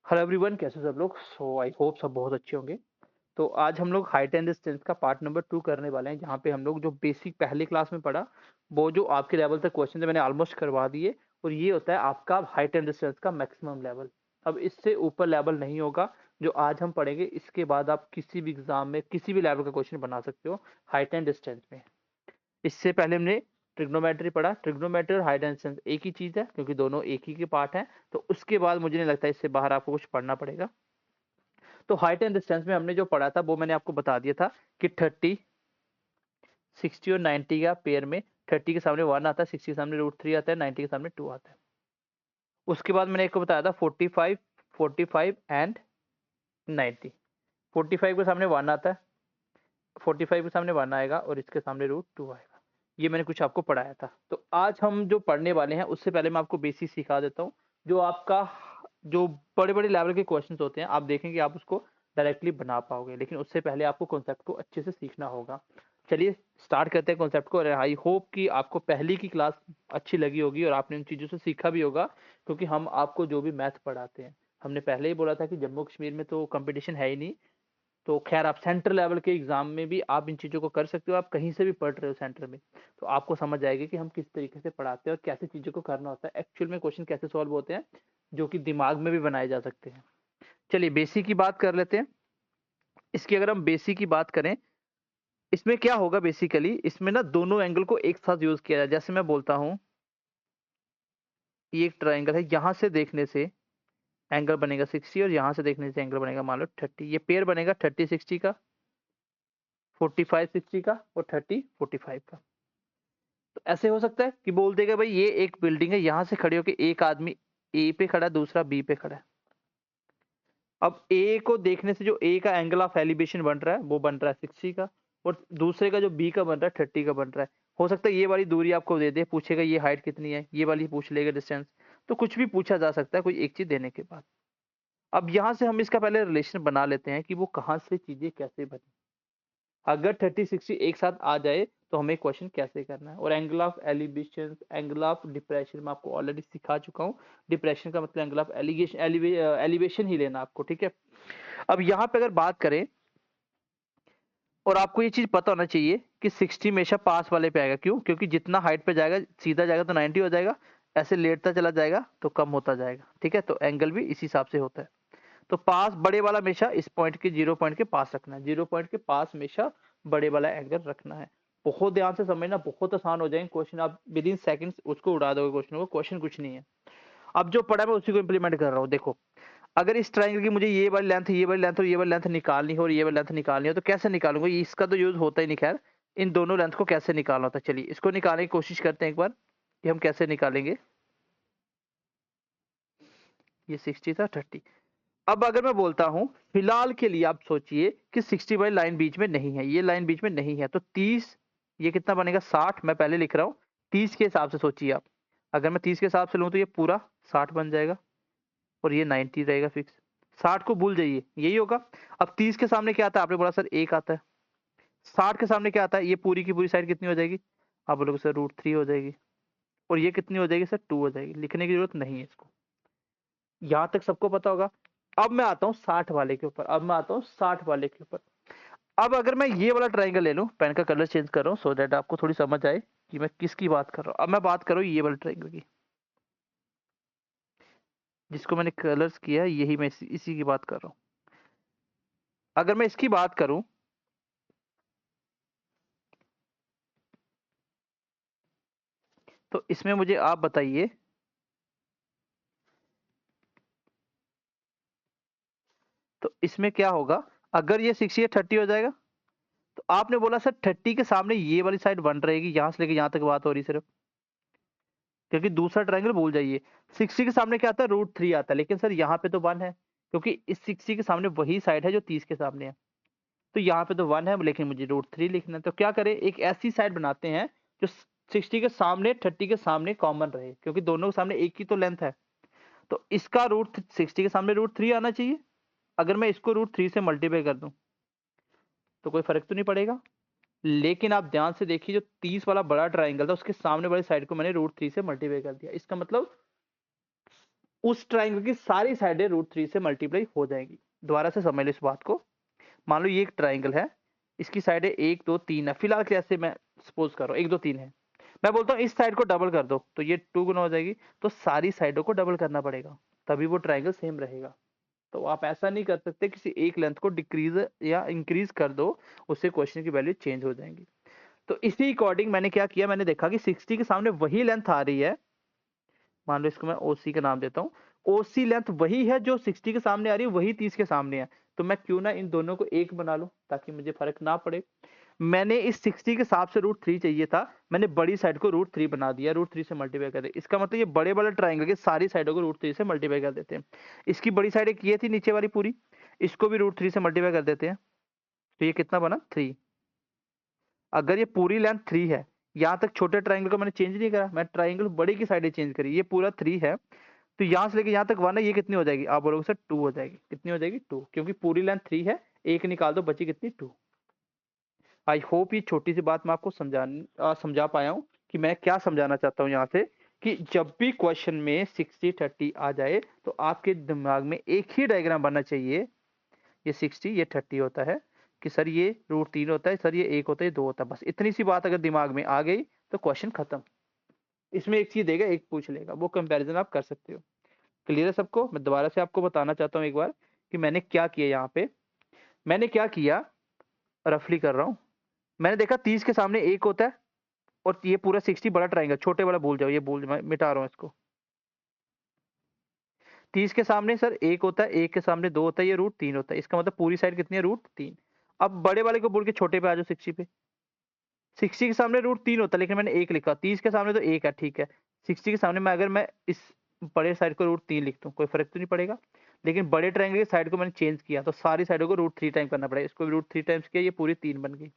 Hello everyone, कैसे सब लोग। सो आई होप सब बहुत अच्छे होंगे। तो आज हम लोग हाइट एंड डिस्टेंस का पार्ट नंबर 2 करने वाले हैं, जहाँ पे हम लोग जो बेसिक पहले क्लास में पढ़ा वो जो आपके लेवल तक क्वेश्चन है मैंने ऑलमोस्ट करवा दिए। और ये होता है आपका हाइट एंड डिस्टेंस का मैक्सिमम लेवल। अब इससे ऊपर लेवल नहीं होगा जो आज हम पढ़ेंगे। इसके बाद आप किसी भी एग्जाम में किसी भी लेवल का क्वेश्चन बना सकते हो हाइट एंड डिस्टेंस में। इससे पहले हमने ट्रिग्नोमेट्री पढ़ा। ट्रिग्नोमेट्री और हाइट एंड डिस्टेंस एक ही चीज है, क्योंकि दोनों एक ही के पार्ट हैं। तो उसके बाद मुझे नहीं लगता इससे बाहर आपको कुछ पढ़ना पड़ेगा। तो हाइट एंड डिस्टेंस में हमने जो पढ़ा था वो मैंने आपको बता दिया था कि 30, 60 और 90 का पेयर में 30 के सामने 1 आता है, 60 के सामने √3 आता है, 90 के सामने 2 आता है। उसके बाद मैंने एक को बताया था 45, 45 एंड 90। 45 के सामने 1 आता है, 45 के सामने 1 आएगा और इसके सामने √2 आएगा। ये मैंने कुछ आपको पढ़ाया था। तो आज हम जो पढ़ने वाले हैं उससे पहले मैं आपको बेसिक सिखा देता हूँ। जो आपका जो बड़े बड़े लेवल के क्वेश्चंस होते हैं आप देखेंगे आप उसको डायरेक्टली बना पाओगे, लेकिन उससे पहले आपको कॉन्सेप्ट को अच्छे से सीखना होगा। चलिए स्टार्ट करते हैं कॉन्सेप्ट को। और आई होप कि आपको पहली की क्लास अच्छी लगी होगी और आपने उन चीज़ों से सीखा भी होगा, क्योंकि हम आपको जो भी मैथ पढ़ाते हैं, हमने पहले ही बोला था कि जम्मू कश्मीर में तो कंपटीशन है ही नहीं। तो खैर आप सेंटर लेवल के एग्जाम में भी आप इन चीज़ों को कर सकते हो। आप कहीं से भी पढ़ रहे हो सेंटर में, तो आपको समझ आएगी कि हम किस तरीके से पढ़ाते हैं और कैसे चीज़ों को करना होता है, एक्चुअल में क्वेश्चन कैसे सॉल्व होते हैं, जो कि दिमाग में भी बनाए जा सकते हैं। चलिए बेसिक की बात कर लेते हैं। इसकी अगर हम बेसिक की बात करें, इसमें क्या होगा बेसिकली, इसमें ना दोनों एंगल को एक साथ यूज किया जाए। जैसे मैं बोलता हूँ ये एक ट्राइंगल है, यहाँ से देखने से एंगल बनेगा 60 और यहाँ से देखने से एंगल बनेगा मान लो 30। ये पेयर बनेगा 30 60 का, 45 60 का और 30 45 का। तो ऐसे हो सकता है कि बोल देगा भाई ये एक बिल्डिंग है, यहाँ से खड़े होकर एक आदमी ए पे खड़ा है, दूसरा बी पे खड़ा है। अब ए को देखने से जो ए का एंगल ऑफ एलिवेशन बन रहा है वो बन रहा है 60 का, और दूसरे का जो बी का बन रहा है 30 का बन रहा है। हो सकता है ये वाली दूरी आपको दे दे, पूछेगा ये हाइट कितनी है, ये वाली पूछ लेगा डिस्टेंस। तो कुछ भी पूछा जा सकता है कोई एक चीज देने के बाद। अब यहाँ से हम इसका पहले रिलेशन बना लेते हैं कि वो कहाँ से चीजें कैसे बनी। अगर 30 60 एक साथ आ जाए तो हमें क्वेश्चन कैसे करना है। और angle of elevation, angle of depression मैं आपको ऑलरेडी सिखा चुका हूँ। डिप्रेशन का मतलब एंगल ऑफ एलिवेशन ही लेना आपको, ठीक है। अब यहाँ पे अगर बात करें, और आपको ये चीज पता होना चाहिए कि 60 हमेशा पास वाले पे आएगा। क्यों? क्योंकि जितना हाइट पे जाएगा सीधा जाएगा तो 90 हो जाएगा, ऐसे लेटता चला जाएगा तो कम होता जाएगा, ठीक है। तो एंगल भी इसी हिसाब से होता है। तो पास बड़े वाला हमेशा इस पॉइंट के 0 पॉइंट के पास रखना है, 0 पॉइंट के पास हमेशा बड़े वाला एंगल रखना है। बहुत ध्यान से समझना, बहुत आसान हो जाएंगे क्वेश्चन, आप विद इन सेकंड्स उसको उड़ा दोगे क्वेश्चन को। क्वेश्चन कुछ नहीं है। अब जो पढ़ा मैं उसी को इंप्लीमेंट कर रहा हूँ। देखो अगर इस ट्रायंगल की मुझे ये वाली लेंथ, ये वाली लेंथ और ये वाली लेंथ निकालनी हो और ये वाली लेंथ निकालनी हो तो कैसे निकालूंगा, इसका तो यूज होता ही नहीं। खैर इन दोनों लेंथ को कैसे निकालना होता है, चलिए इसको निकालने की कोशिश करते हैं एक बार कि हम कैसे निकालेंगे। ये 60 था 30। अब अगर मैं बोलता हूं फिलहाल के लिए आप सोचिए कि 60 वाली लाइन बीच में नहीं है, ये लाइन बीच में नहीं है, तो 30, ये कितना बनेगा 60। मैं पहले लिख रहा हूँ 30 के हिसाब से सोचिए आप। अगर मैं 30 के हिसाब से लूँ तो ये पूरा 60 बन जाएगा और ये 90 रहेगा फिक्स। 60 को भूल जाइए, यही होगा। अब 30 के सामने क्या आता है, आपने बोला सर 1 आता है। 60 के सामने क्या आता है, ये पूरी की पूरी साइड कितनी हो जाएगी, आप बोलोगे सर √3 हो जाएगी। और ये कितनी हो जाएगी सर 2 हो जाएगी। लिखने की जरूरत नहीं है इसको, यहां तक सबको पता होगा। अब मैं आता हूँ 60 वाले के ऊपर, अब मैं आता हूँ 60 वाले के ऊपर। अब अगर मैं ये वाला ट्रायंगल ले लूं, पेन का कलर चेंज कर रहा हूँ सो दैट आपको थोड़ी समझ आए कि मैं किसकी बात कर रहा हूँ। अब मैं बात कर रहा हूँ ये वाले ट्रायंगल की, जिसको मैंने कलर्स किया है, यही मैं इसी की बात कर रहा हूँ। अगर मैं इसकी बात करूं तो इसमें मुझे आप बताइए, तो इसमें क्या होगा। अगर ये 60 या 30 हो जाएगा तो आपने बोला सर 30 के सामने ये वाली साइड 1 रहेगी, यहां से लेके यहां तक बात हो रही सिर्फ, क्योंकि दूसरा ट्रायंगल भूल जाइए। 60 के सामने क्या आता है, √3 आता है, लेकिन सर यहाँ पे तो 1 है, क्योंकि इस 60 के सामने वही साइड है जो 30 के सामने है। तो यहाँ पे तो 1 है, लेकिन मुझे √3 लिखना है। तो क्या करें, एक ऐसी साइड बनाते हैं जो 60 के सामने 30 के सामने कॉमन रहे, क्योंकि दोनों के सामने एक ही तो लेंथ है। तो इसका रूट 60 के सामने √3 आना चाहिए। अगर मैं इसको √3 से मल्टीप्लाई कर दूं तो कोई फर्क तो नहीं पड़ेगा। लेकिन आप ध्यान से देखिए, जो 30 वाला बड़ा ट्राइंगल था उसके सामने वाली साइड को मैंने √3 से मल्टीप्लाई कर दिया। इसका मतलब उस ट्राइंगल की सारी साइडें √3 से मल्टीप्लाई हो जाएंगी। दोबारा से समझ लो इस बात को। मान लो ये एक ट्राइंगल है, इसकी साइडें 1 2 3 है, फिलहाल कैसे मैं सपोज कर रहा हूँ 1 2 3 है। मैं बोलता हूँ इस साइड को डबल कर दो तो ये 2 गुना हो जाएगी, तो सारी साइडों को डबल करना पड़ेगा, तभी वो ट्राइंगल सेम रहेगा। तो आप ऐसा नहीं कर सकते किसी एक लेंथ को डिक्रीज या इंक्रीज कर दो, उससे क्वेश्चन की वैल्यू चेंज हो जाएंगी। तो इसी अकॉर्डिंग मैंने क्या किया, मैंने देखा कि 60 के सामने वही लेंथ आ रही है, मान लो इसको मैं ओसी का नाम देता हूँ, ओसी लेंथ वही है जो 60 के सामने आ रही है, वही 30 के सामने है, तो मैं क्यों ना इन दोनों को एक बना लूं ताकि मुझे फर्क ना पड़े। मैंने इस 60 के हिसाब से √3 चाहिए था, मैंने बड़ी साइड को √3 बना दिया, √3 से मल्टीप्लाई कर दिया। इसका मतलब ये बड़े वाले ट्राइंगल की सारी साइडों को √3 से मल्टीप्लाई कर देते हैं। इसकी बड़ी साइड एक ये थी नीचे वाली पूरी, इसको भी √3 से मल्टीप्लाई कर देते हैं, तो ये कितना बना 3। अगर ये पूरी लेंथ 3 है, यहाँ तक छोटे ट्राइंगल को मैंने चेंज नहीं करा, मैं ट्राइंगल बड़ी की साइडें चेंज करी, ये पूरा 3 है, तो यहाँ से लेके यहाँ तक 1 है, ये कितनी हो जाएगी, आप बोलोगे सर 2 हो जाएगी। कितनी हो जाएगी 2, क्योंकि पूरी लेंथ 3 है, एक निकाल दो बची कितनी 2। आई होप ये छोटी सी बात मैं आपको समझा पाया हूँ कि मैं क्या समझाना चाहता हूँ यहाँ से, कि जब भी क्वेश्चन में 60 30 आ जाए तो आपके दिमाग में एक ही डायग्राम बनना चाहिए, ये 60 ये 30 होता है, कि सर ये √3 होता है, सर ये 1 होता है, ये 2 होता है, बस इतनी सी बात अगर दिमाग में आ गई तो क्वेश्चन खत्म। इसमें एक चीज देगा एक पूछ लेगा, वो कंपैरिजन आप कर सकते हो। क्लियर है सबको? मैं दोबारा से आपको बताना चाहता हूँ एक बार कि मैंने क्या किया यहाँ पे। मैंने क्या किया, रफली कर रहा हूँ, मैंने देखा 30 के सामने 1 होता है, और ये पूरा 60 बड़ा ट्राइंगल, छोटे वाला भूल जाओ, ये भूल, मैं मिटा रहा हूँ इसको। 30 के सामने सर 1 होता है, 1 के सामने 2 होता है, ये √3 होता है, इसका मतलब पूरी साइड कितनी है √3। अब बड़े वाले को बोल के छोटे पे आ जाओ 60 पे। 60 के सामने √3 होता है, लेकिन मैंने 1 लिखा, 30 के सामने तो 1 है, ठीक है। 60 के सामने मैं अगर मैं इस बड़े साइड को √3 लिख दूं, कोई फर्क तो नहीं पड़ेगा, लेकिन बड़े ट्रायंगल की साइड को मैंने चेंज किया, तो सारी साइडों को √3 टाइम करना पड़ेगा। इसको भी √3 टाइम्स किया, ये पूरी 3 बन गई।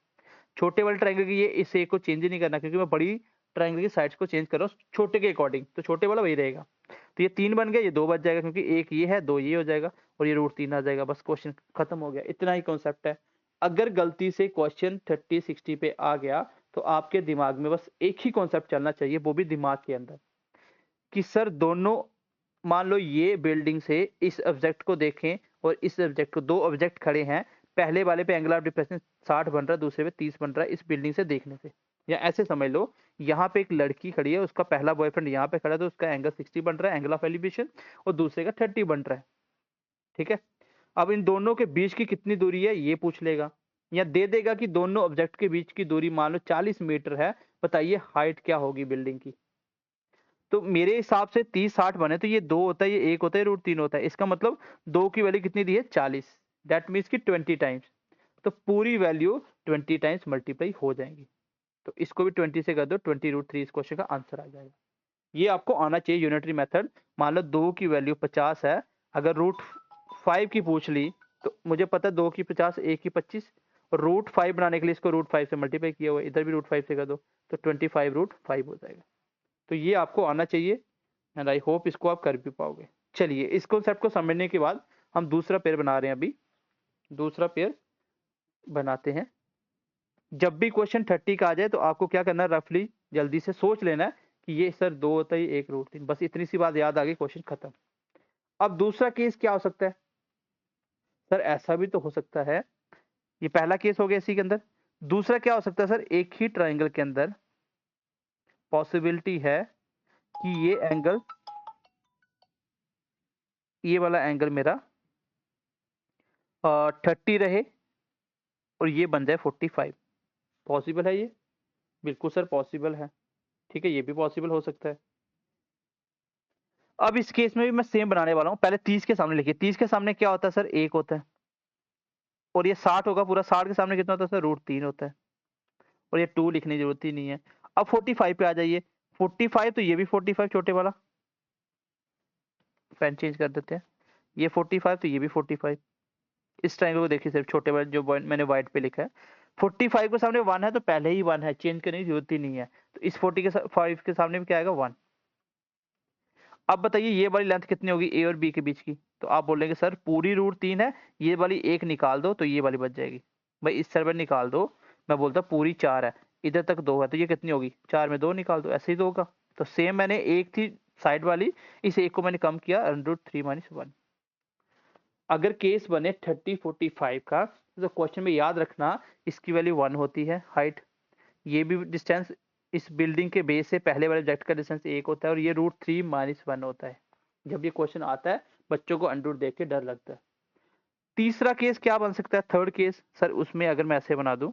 छोटे वाले ट्रायंगल की ये इस एक को चेंज ही नहीं करना, क्योंकि मैं बड़ी ट्रायंगल की साइड्स को चेंज कर रहा हूँ छोटे के अकॉर्डिंग, तो छोटे वाला वही रहेगा। तो ये 3 बन गया, ये 2 बच जाएगा, क्योंकि एक ये है, 2 ये हो जाएगा, और ये √3 आ जाएगा, बस क्वेश्चन खत्म हो गया। इतना ही कॉन्सेप्ट है। अगर गलती से क्वेश्चन 30 60 पे आ गया तो आपके दिमाग में बस एक ही कॉन्सेप्ट चलना चाहिए, वो भी दिमाग के अंदर, कि सर दोनों, मान लो ये बिल्डिंग से इस ऑब्जेक्ट को देखें और इस ऑब्जेक्ट को, दो ऑब्जेक्ट खड़े हैं, पहले वाले पे एंगल ऑफ डिप्रेशन 60 बन रहा है, दूसरे पे 30 बन रहा है, इस बिल्डिंग से देखने से। या ऐसे समझ लो, यहाँ पे एक लड़की खड़ी है, उसका पहला बॉयफ्रेंड यहाँ पे खड़ा है, तो उसका एंगल 60 बन रहा है एंगल ऑफ एलिवेशन, और दूसरे का 30 बन रहा है, ठीक है। अब इन दोनों के बीच की कितनी दूरी है ये पूछ लेगा, या दे देगा कि दोनों ऑब्जेक्ट के बीच की दूरी मान लो 40 मीटर है, बताइए हाइट क्या होगी बिल्डिंग की। तो मेरे हिसाब से 30 60 बने, तो ये 2 होता है, ये 1 होता है, √3 होता है, इसका मतलब 2 की वैल्यू कितनी दी है 40, दैट मीन्स कि 20 टाइम्स, तो पूरी वैल्यू 20 टाइम्स मल्टीप्लाई हो जाएंगी। तो इसको भी 20 से कर दो, 20 √3 इस क्वेश्चन का आंसर आ जाएगा। ये आपको आना चाहिए यूनिटरी मेथड। मान लो 2 की वैल्यू 50 है, अगर √5 की पूछ ली, तो मुझे पता है 2 की 50 1 की 25, और √5 बनाने के लिए इसको √5 से मल्टीप्लाई किया हुआ है, इधर भी √5 से कर दो, तो 25 √5 हो जाएगा। तो ये आपको आना चाहिए, एंड आई होप इसको आप कर भी पाओगे। चलिए, इस कॉन्सेप्ट को समझने के बाद हम दूसरा पेयर बना रहे हैं। अभी दूसरा पेयर बनाते हैं। जब भी क्वेश्चन 30 का आ जाए तो आपको क्या करना है, रफली जल्दी से सोच लेना है कि ये सर 2 होता है, 1 √3, बस इतनी सी बात याद आ गई, क्वेश्चन खत्म। अब दूसरा केस क्या हो सकता है, सर ऐसा भी तो हो सकता है, ये पहला केस हो गया इसी के अंदर। दूसरा क्या हो सकता है सर, एक ही ट्राइंगल के अंदर पॉसिबिलिटी है कि ये वाला एंगल मेरा 30 रहे और ये बन जाए 45। पॉसिबल है ये? बिल्कुल सर पॉसिबल है, ठीक है, ये भी पॉसिबल हो सकता है। अब इस केस में भी मैं सेम बनाने वाला हूं। पहले 30 के सामने लिखिए, 30 के सामने क्या होता है सर, 1 होता है, और ये 60 होगा पूरा, 60 के सामने कितना होता है सर, √3 होता है, और ये 2 लिखने की जरूरत ही नहीं है। अब 45 पे आ जाइए, 45 तो ये भी 45 छोटे वाला, पेन चेंज कर देते हैं, ये 45 तो ये भी 45। इस ट्रायंगल को देखिए, सिर्फ छोटे वाले जो मैंने व्हाइट पे लिखा है, 45 के सामने 1 है तो पहले ही 1 है, चेंज करने की जरूरत ही नहीं है, तो इस 45 के सामने भी क्या आएगा 1। अब बताइए ये वाली लेंथ कितनी होगी ए और बी के बीच की, तो आप बोलेंगे सर पूरी √3 है, ये वाली एक निकाल दो तो ये वाली बच जाएगी। भाई इस सर्वर निकाल दो, मैं बोलता पूरी 4 है, इधर तक 2 है, तो ये कितनी होगी, 4 में 2 निकाल दो, ऐसे ही 2 होगा। तो सेम मैंने एक थी साइड वाली, इस एक को मैंने कम किया √3 - 1। अगर केस बने 30 45 का, तो क्वेश्चन में याद रखना इसकी वैल्यू 1 होती है हाइट, ये भी डिस्टेंस इस बिल्डिंग के बेस से पहले वाले ऑब्जेक्ट का डिस्टेंस 1 होता है, और ये √3 - 1 होता है। जब ये क्वेश्चन आता है बच्चों को अंडर देख के डर लगता है। तीसरा केस क्या बन सकता है, थर्ड केस सर, उसमें अगर मैं ऐसे बना दूं,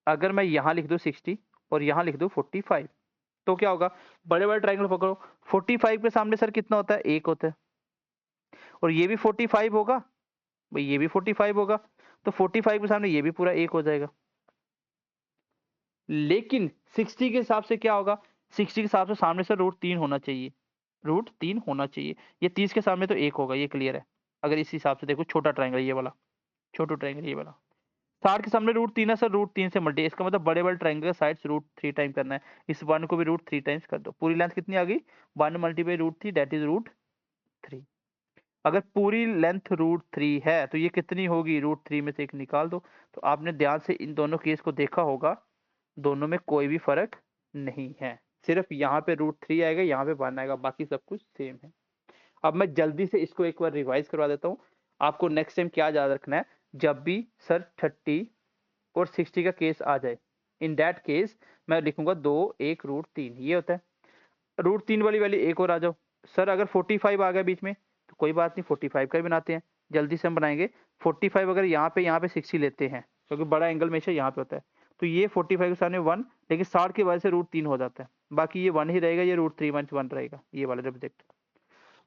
अगर मैं यहां लिख दूं 60 और यहां लिख दूं 45, तो क्या होगा, बड़े बड़े ट्राइंगल पकड़ो, 45 के सामने सर कितना होता है, 1 होता है, और ये भी 45 होगा भाई, ये भी 45 होगा, तो 45 के सामने ये भी पूरा 1 हो जाएगा। लेकिन 60 के हिसाब से क्या होगा, 60 के हिसाब से सामने से √3 होना चाहिए, √3 होना चाहिए। ये 30 के सामने तो 1 होगा, ये क्लियर है। अगर इस हिसाब से देखो, छोटा ट्राइंगल ये वाला, छोटा ट्राइंगल ये वाला, 60 के सामने √3 है सर, √3 से मल्टी, इसका मतलब बड़े बड़े ट्राइंगल का साइड √3 टाइम करना है। इस 1 को भी √3 टाइम्स कर दो, पूरी लेंथ कितनी आ गई, 1 × √3 दैट इज √3। अगर पूरी लेंथ √3 है तो ये कितनी होगी, √3 में से 1 निकाल दो। तो आपने ध्यान से इन दोनों केस को देखा होगा, दोनों में कोई भी फर्क नहीं है, सिर्फ यहाँ पे √3 आएगा, यहाँ पे 1 आएगा, बाकी सब कुछ सेम है। अब मैं जल्दी से इसको एक बार रिवाइज करवा देता हूँ। आपको नेक्स्ट टाइम क्या याद रखना है, जब भी सर 30 और 60 का केस आ जाए, इन दैट केस मैं लिखूंगा 2 1 √3, ये होता है। √3 वाली वैल्यू एक और आ जाओ, सर अगर 45 आ गया बीच में तो कोई बात नहीं, 45 का भी बनाते हैं, जल्दी से हम बनाएंगे। 45 अगर यहाँ पे 60 लेते हैं, क्योंकि बड़ा एंगल हमेशा यहाँ पे होता है, तो ये 45 के सामने 1, लेकिन 60 की वजह से √3 हो जाता है, बाकी ये 1 ही रहेगा, ये √3 - 1 रहेगा, ये वाला सब्जेक्ट।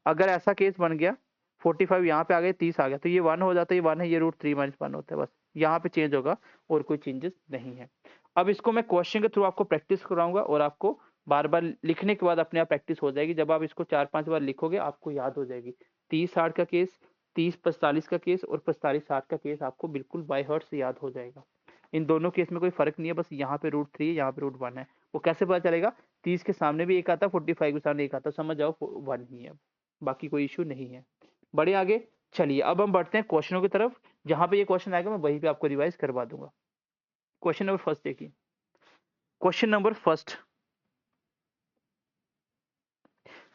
अगर ऐसा केस बन गया, 45 यहाँ पे आ गए, 30 आ गया, तो ये 1 हो जाता है, ये 1 है, ये √3 - 1 होता है, बस यहाँ पे चेंज होगा और कोई चेंजेस नहीं है। अब इसको मैं क्वेश्चन के थ्रू आपको प्रैक्टिस कराऊंगा, और आपको बार बार लिखने के बाद अपने आप प्रैक्टिस हो जाएगी। जब आप इसको 4 5 बार लिखोगे आपको याद हो जाएगी। 30 60 का केस, 30 45 का केस और 45 60 का केस आपको बिल्कुल बाय हार्ट से याद हो जाएगा। इन दोनों केस में कोई फर्क नहीं है, बस यहाँ पे √3 यहाँ पे √1 है। वो कैसे पता चलेगा, 30 के सामने भी एक आता, 45 के सामने एक आता, समझ जाओ 1 ही है, बाकी कोई इशू नहीं है। बढ़े आगे, चलिए अब हम बढ़ते हैं क्वेश्चनों की तरफ। जहां पे ये क्वेश्चन आएगा मैं वहीं पे आपको रिवाइज करवा दूंगा। क्वेश्चन नंबर फर्स्ट देखिए, question number first,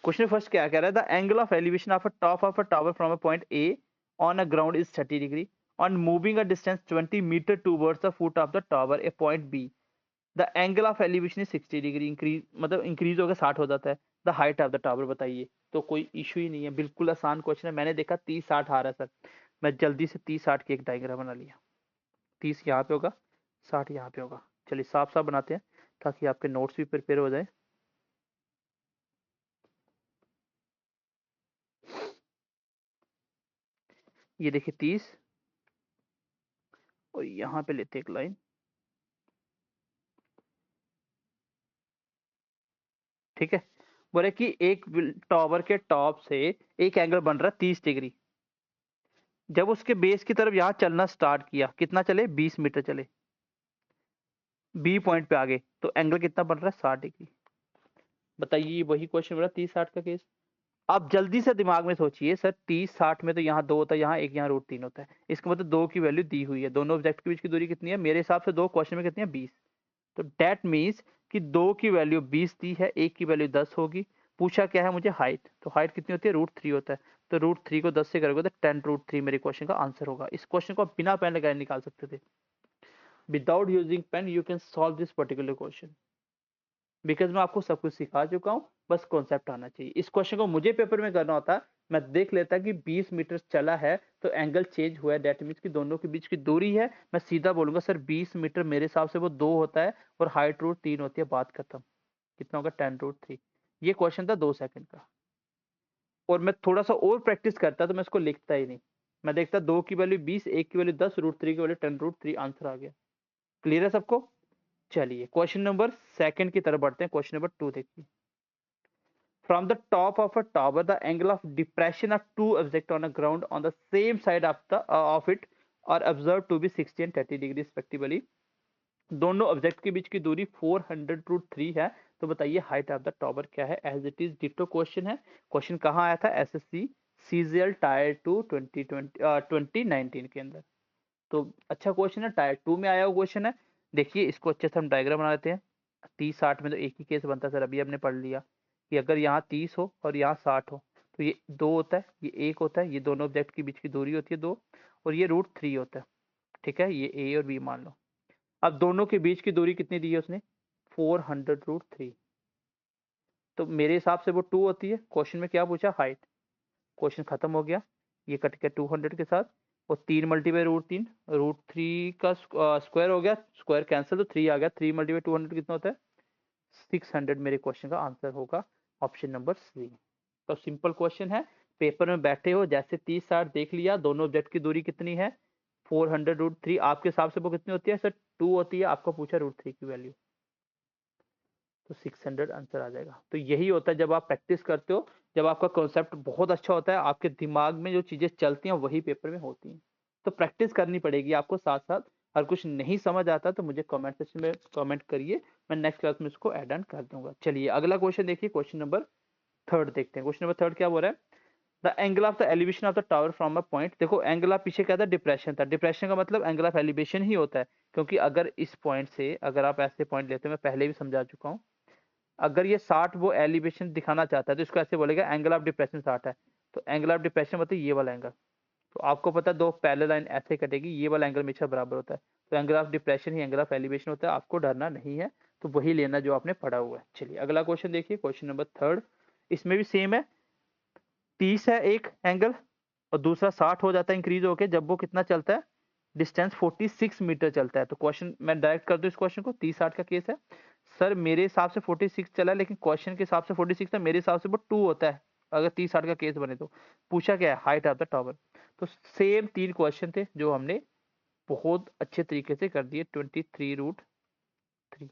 question first क्या कह रहा है, the angle of elevation of a top of a tower from a point A on a ground is 30 degree on moving a distance 20 metre towards the foot of the tower a point B, the angle of elevation is 60 degree, increase मतलब increase होकर 60 हो जाता है, the height of the tower बताइए। तो कोई issue ही नहीं है, बिल्कुल आसान क्वेश्चन है। मैंने देखा 30 60 आ रहा है सर, मैं जल्दी से 30 60 की एक डायग्राम बना लिया, 30 यहाँ पे होगा, 60 यहाँ पे होगा। चलिए साफ साफ बनाते हैं ताकि आपके नोट्स भी प्रिपेयर हो जाए। ये देखिए 30, और यहाँ पे लेते एक लाइन, ठीक है। बोले कि एक टावर के टॉप से एक एंगल बन रहा है 30 डिग्री, जब उसके बेस की तरफ यहाँ चलना स्टार्ट किया, कितना चले, 20 मीटर चले, बी पॉइंट पे आ गए, तो एंगल कितना बन रहा है, 60 डिग्री। बताइए, वही क्वेश्चन बोला 30 60 का केस। आप जल्दी से दिमाग में सोचिए, सर 30 60 में तो यहाँ 2 होता है, यहाँ एक, यहाँ √3 होता है, इसका मतलब 2 की वैल्यू दी हुई है, दोनों ऑब्जेक्ट के बीच की दूरी कितनी है, मेरे हिसाब से 2, क्वेश्चन में कितनी है, 20। तो डेट मीन्स कि 2 की वैल्यू 20 दी है, एक की वैल्यू 10 होगी। पूछा क्या है मुझे, हाइट, तो हाइट कितनी होती है, √3 होता है, तो √3 को 10 से करोगे तो 10 √3 मेरे क्वेश्चन का आंसर होगा। इस क्वेश्चन को आप बिना पेन लगाए निकाल सकते थे, without using pen you can solve this particular question, because मैं आपको सब कुछ सिखा चुका हूँ, बस कॉन्सेप्ट आना चाहिए। इस क्वेश्चन को मुझे पेपर में करना होता, मैं देख लेता कि 20 मीटर चला है तो एंगल चेंज हुआ है, डेट मीन्स कि दोनों के बीच की दूरी है, मैं सीधा बोलूंगा सर 20 मीटर मेरे हिसाब से वो 2 होता है, और हाइट √3 होती है, बात खत्म। कितना होगा, 10 √3। ये क्वेश्चन था 2 सेकंड का, और मैं थोड़ा सा और प्रैक्टिस करता तो मैं इसको लिखता ही नहीं, मैं देखता 2 की वैल्यू 20, एक की वैल्यू 10, √3 की वैल्यू 10 √3, आंसर आ गया। क्लियर है सबको। चलिए क्वेश्चन नंबर सेकंड की तरफ बढ़ते हैं। क्वेश्चन नंबर 2 देखिए, from the top of a tower the angle of depression of two objects on a ground on the same side of the of it are observed to be 60 and 30 degree respectively। दोनों object के बीच की दूरी 400 √3 है, तो बताइए height of the tower क्या है। As it is ditto question है। क्वेश्चन कहाँ आया था, एसएससी सीजीएल टायर 2 2019 के अंदर, तो अच्छा क्वेश्चन है, टायर 2 में आया हुआ क्वेश्चन है। देखिए इसको अच्छे से हम डायग्राम बना लेते हैं। 30-60 में तो एक ही केस बनता है सर, अभी हमने पढ़ लिया कि अगर यहाँ 30 हो और यहाँ 60 हो तो ये 2 होता है, ये 1 होता है, ये दोनों ऑब्जेक्ट के बीच की दूरी होती है 2, और ये √3 होता है। ठीक है, ये ए और बी मान लो। अब दोनों के बीच की दूरी कितनी दी है उसने, 400√3। तो मेरे हिसाब से वो 2 होती है। क्वेश्चन में क्या पूछा, हाइट। क्वेश्चन खत्म हो गया, ये कट गया 200 के साथ, और 3 मल्टीप्लाई √3, √3 का स्क्वायर हो गया, स्क्वायर कैंसिल तो 3 आ गया, 3 मल्टीप्लाई 200 कितना होता है, 600। मेरे क्वेश्चन का आंसर होगा ऑप्शन नंबर सी। तो सिंपल क्वेश्चन है, पेपर में बैठे हो जैसे 30-60 देख लिया, दोनों ऑब्जेक्ट की दूरी कितनी है, 400√3। आपके हिसाब से वो कितनी होती है सर, 2 होती है, आपको पूछा √3 की वैल्यू, तो 600 आंसर आ जाएगा। तो यही होता है जब आप प्रैक्टिस करते हो, जब आपका कॉन्सेप्ट बहुत अच्छा होता है, आपके दिमाग में जो चीजें चलती हैं वही पेपर में होती हैं। तो प्रैक्टिस करनी पड़ेगी आपको साथ साथ। अगर कुछ नहीं समझ आता तो मुझे कमेंट सेक्शन में कमेंट करिए, मैं नेक्स्ट क्लास में इसको ऐड ऑन कर दूंगा। चलिए अगला क्वेश्चन देखिए, क्वेश्चन नंबर 3 देखते हैं। क्वेश्चन नंबर 3 क्या बोल रहा है, the angle of the elevation of the tower from a point. देखो एंगल ऑफ पीछे क्या था, डिप्रेशन था, डिप्रेशन का मतलब एंगल ऑफ एलिवेशन ही होता है, क्योंकि अगर इस पॉइंट से अगर आप ऐसे पॉइंट लेते हैं, मैं पहले भी समझा चुका हूँ, अगर ये 60 वो एलिवेशन दिखाना चाहता है तो इसको ऐसे बोलेगा एंगल ऑफ डिप्रेशन 60 है। तो एंगल ऑफ डिप्रेशन मतलब ये वाला एंगल। तो आपको पता है दो पैरेलल लाइन ऐसे कटेगी, ये वाला एंगल हमेशा बराबर होता है। तो angle of depression he angle of elevation होता है, आपको डरना नहीं है, तो वही लेना जो आपने पढ़ा हुआ है। चलिए अगला क्वेश्चन देखिए, क्वेश्चन नंबर 3। इसमें भी सेम है, 30 है एक एंगल और दूसरा 60 हो जाता है इंक्रीज होके, जब वो कितना चलता है, डिस्टेंस 46 मीटर चलता है। तो क्वेश्चन मैं डायरेक्ट कर दूं इस क्वेश्चन को, 30-60 का केस है। सर मेरे हिसाब से 46 चला है, लेकिन क्वेश्चन के हिसाब से 46 है, मेरे हिसाब से वो 2 होता है अगर 30-60 का केस बने तो। पूछा क्या है, हाइट ऑफ द टावर। तो सेम 3 क्वेश्चन थे जो हमने बहुत अच्छे तरीके से कर दिए, 23√3।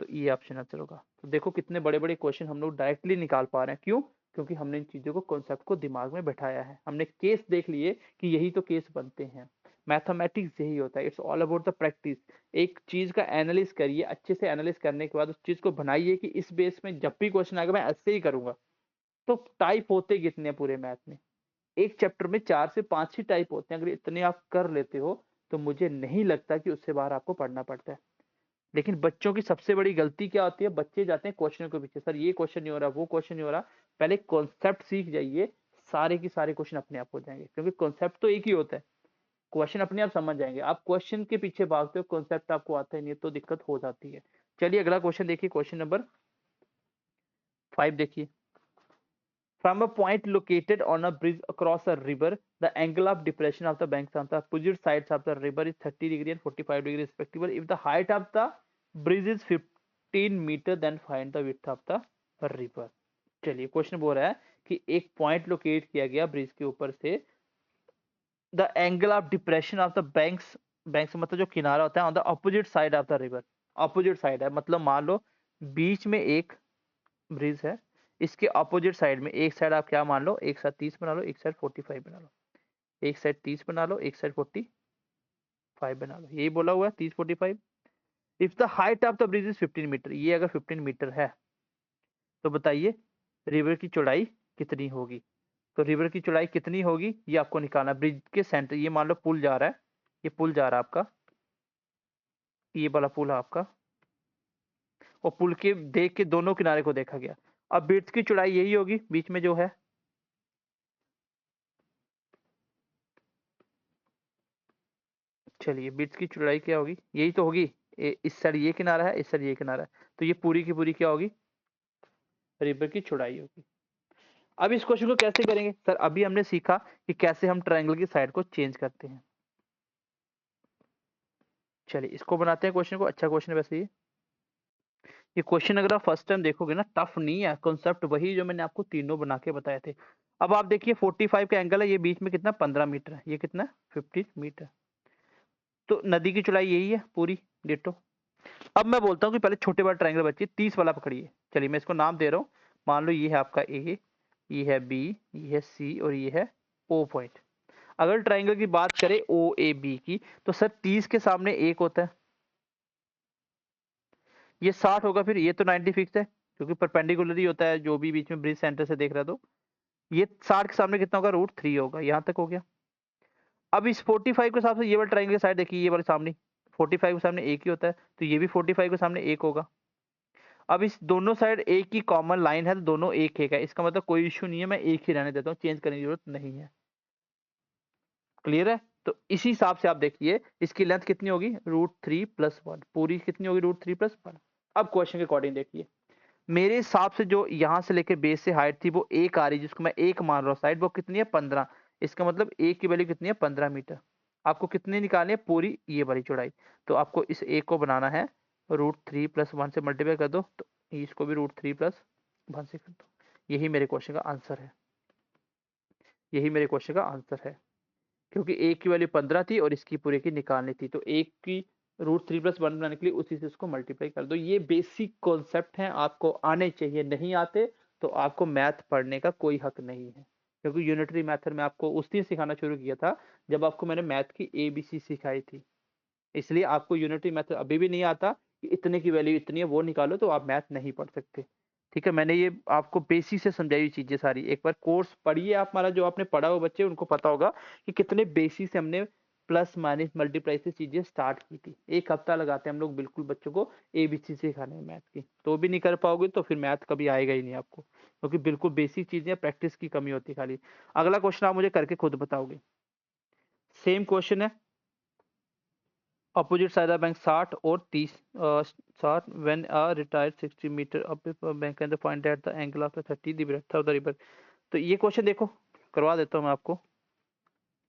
तो ये ऑप्शन आंसर होगा। तो देखो कितने बड़े बड़े क्वेश्चन हम लोग डायरेक्टली निकाल पा रहे हैं, क्यों, क्योंकि हमने इन चीजों को कॉन्सेप्ट को दिमाग में बैठाया है, हमने केस देख लिए कि यही तो केस बनते हैं। मैथमेटिक्स यही होता है, it's all about the practice. एक चीज का एनालिस करिए, अच्छे से एनालिस करने के बाद उस चीज को बनाइए कि इस बेस में जब भी क्वेश्चन आएगा मैं ऐसे ही करूंगा। तो टाइप होते कितने हैं पूरे मैथ में, एक चैप्टर में 4 से 5 ही टाइप होते हैं। अगर इतने आप कर लेते हो तो मुझे नहीं लगता कि उससे बाहर आपको पढ़ना पड़ता है। लेकिन बच्चों की सबसे बड़ी गलती क्या होती है, बच्चे जाते हैं क्वेश्चन के पीछे, सर ये क्वेश्चन नहीं हो रहा, वो क्वेश्चन नहीं हो रहा। पहले कॉन्सेप्ट सीख जाइए, सारे की सारे क्वेश्चन अपने आप हो जाएंगे, क्योंकि कॉन्सेप्ट तो एक ही होता है, क्वेश्चन अपने आप समझ जाएंगे। आप क्वेश्चन के पीछे भागते हो, कॉन्सेप्ट आपको आता ही नहीं है, तो दिक्कत हो जाती है। चलिए अगला क्वेश्चन देखिए, क्वेश्चन नंबर 5 देखिए, from a point located on a bridge across a river, the angle of depression of the banks on the opposite sides of the river is 30° and 45° respectively. If the height of the bridge is 15 meter, then find the width of the river. चलिए question बोल रहा है कि एक point locate किया गया bridge के ऊपर से, the angle of depression of the banks, banks मतलब जो किनारा होता है, on the opposite side of the river. Opposite side है मतलब मान लो बीच में एक ब्रिज है, इसके अपोजिट साइड में, एक साइड आप क्या मान लो, एक साइड 30 बना लो, एक साइड 45 बना लो, एक साइड 30 बना लो, एक साइड 45 बना लो, यही बोला हुआ है 30-45। If the height of the bridge is 15 metre, ये अगर 15 मीटर है तो बताइए रिवर की चौड़ाई कितनी होगी। तो रिवर की चौड़ाई कितनी होगी ये आपको निकालना। ब्रिज के सेंटर, ये मान लो पुल जा रहा है, ये पुल जा रहा है आपका, ये वाला पुल है आपका, और पुल के देख के दोनों किनारे को देखा गया। अब ब्रिज की चौड़ाई यही होगी बीच में जो है, चलिए ब्रिज की चौड़ाई क्या होगी, यही तो होगी। इस साइड ये किनारा है, इस साइड ये किनारा है, तो ये पूरी की पूरी क्या होगी, रिवर की चौड़ाई होगी। अब इस क्वेश्चन को कैसे करेंगे सर, अभी हमने सीखा कि कैसे हम ट्रायंगल की साइड को चेंज करते हैं। चलिए इसको बनाते हैं क्वेश्चन को, अच्छा क्वेश्चन है वैसे ये क्वेश्चन अगर आप फर्स्ट टाइम देखोगे ना, टफ नहीं है, कॉन्सेप्ट वही जो मैंने आपको तीनों बना के बताए थे। अब आप देखिए 45 का एंगल है, ये बीच में कितना 15 मीटर है, ये कितना 15 मीटर। तो नदी की चौड़ाई यही है पूरी डिटो। अब मैं बोलता हूँ कि पहले छोटे बड़े ट्रायंगल बच्चे 30 वाला पकड़िए। चलिए मैं इसको नाम दे रहा हूँ, मान लो ये है आपका ए, ये है बी, ये है सी और ये है ओ पॉइंट। अगर ट्रायंगल की बात करें ओ ए बी की, तो सर 30 के सामने एक होता है, ये 60 होगा, फिर ये तो 90 फिक्स है क्योंकि परपेंडिकुलर ही होता है जो भी बीच में ब्रिज सेंटर से देख रहा है। तो ये 60 के सामने कितना होगा, √3 होगा। यहाँ तक हो गया। अब इस 45 के हिसाब से ये वाला ट्रायंगल साइड देखिए, ये वाले सामने 45 के सामने एक ही होता है, तो ये भी 45 के सामने एक होगा। अब इस दोनों साइड एक ही कॉमन लाइन है, तो दोनों एक एक है, इसका मतलब कोई इश्यू नहीं है, मैं एक ही रहने देता हूँ, चेंज करने की जरूरत नहीं है। क्लियर है? तो इसी हिसाब से आप देखिए इसकी लेंथ कितनी होगी, √3+1, पूरी कितनी होगी, √3+1। अब क्वेश्चन के अकॉर्डिंग देखिए, मेरे हिसाब से जो यहाँ से लेके बेस से हाइट थी वो एक आ रही, जिसको मैं एक मान रहा हूँ, साइड वो कितनी है, 15। इसका मतलब एक की वैल्यू कितनी है, 15 मीटर। आपको कितनी निकालनी है, पूरी ये वाली चौड़ाई। तो आपको इस एक को बनाना है, √3+1 से मल्टीप्लाई कर दो, तो इसको भी √3+1 से कर दो। यही मेरे क्वेश्चन का आंसर है, यही मेरे क्वेश्चन का आंसर है। क्योंकि एक की वैल्यू 15 थी और इसकी पूरे की निकालनी थी, तो एक की √3+1 बनाने के लिए उसी से इसको मल्टीप्लाई कर दो। ये बेसिक कॉन्सेप्ट हैं, आपको आने चाहिए, नहीं आते तो आपको मैथ पढ़ने का कोई हक नहीं है। क्योंकि यूनिटरी मेथड में आपको उस दिन सिखाना शुरू किया था जब आपको मैंने मैथ की ABC सिखाई थी, इसलिए आपको यूनिटरी मेथड अभी भी नहीं आता कि इतने की वैल्यू इतनी है वो निकालो, तो आप मैथ नहीं पढ़ सकते। ठीक है, मैंने ये आपको बेसिक से समझाई हुई चीजें सारी, एक बार कोर्स पढ़िए आप, हमारा जो आपने पढ़ा हो बच्चे उनको पता होगा कि कितने बेसिक से हमने प्लस माइनस मल्टीप्लाई से चीजें स्टार्ट की थी। एक हफ्ता लगाते हैं हम लोग बिल्कुल बच्चों को ABC सिखाने में मैथ की, तो भी नहीं कर पाओगे तो फिर मैथ कभी आएगा ही नहीं आपको, क्योंकि बिल्कुल बेसिक चीजें प्रैक्टिस की कमी होती है खाली। अगला क्वेश्चन आप मुझे करके खुद बताओगे, सेम क्वेश्चन है, अपोजिट साइड ऑफ बैंक 60 और 30, 60 when a retired 60 metre up bank can find at the angle of 30 the breadth of the river. तो ये क्वेश्चन देखो, करवा देता हूँ मैं आपको।